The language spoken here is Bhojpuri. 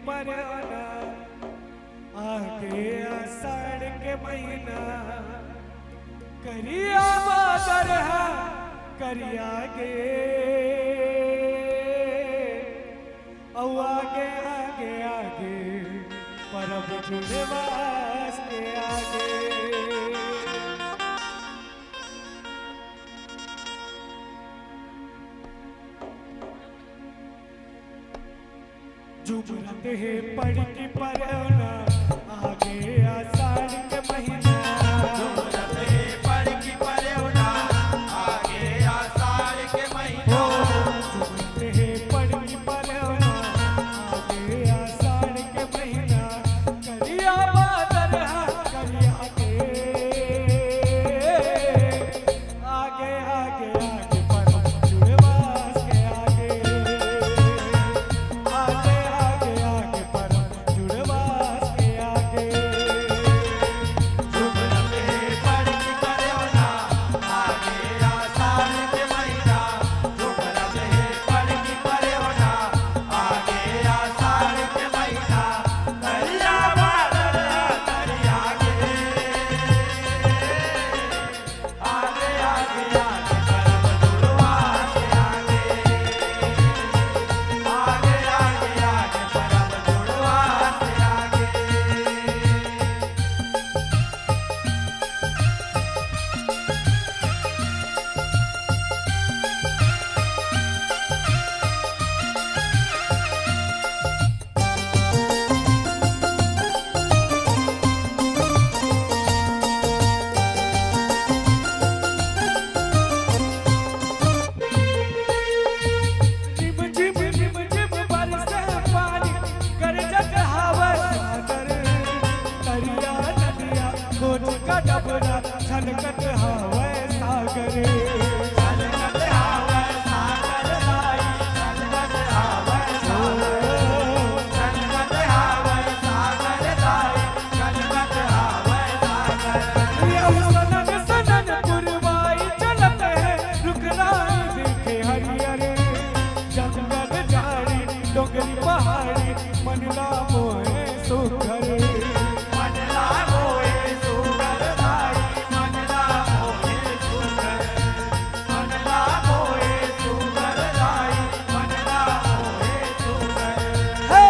पर आगे आषाढ़ के महीना करिया बादर है करिया गे औ आगे आगे आगे परब जुड़वास के आगे जुबरत है पड़ की परना आगे आषाढ़ के महीना जुबरत है पड़ की परना आगे आषाढ़ के महीना जुबरत है पड़ की परना आगे आषाढ़ के महीना करिया बादल करिया के आगे आगे आगे परब जुड़वास के आगे आगे आगे आगे परब जुड़वास के आगे जुबरत है पड़ की परना आगे आषाढ़ के महीना जुबरत है पड़ की परना आगे आषाढ़ के महीना करिया बादल करिया गे आगे आगे आगे परब जुड़वास के आगे आगे आगे आगे परब जुड़वास के आगे रिम झिम बरसे पानी गरजत हवा सागर करिया नदिया गोद का डबरा छलकत हवा सागर छलकत हवा सागर लाई छलकत हवा सागर छलकत हवा सागर लाई छलकत हवा सागर यौ सनन सनन पुरवाई चलत है रुखराई देखे हरियर जंगल झाड़ी डोंगरी पहाड़ी मनला मोहे सुखर मनला मोहे सुगर लाई मनला मोहे सुगर मनला मोहे सुगर लाई मनला मोहे सुगर हे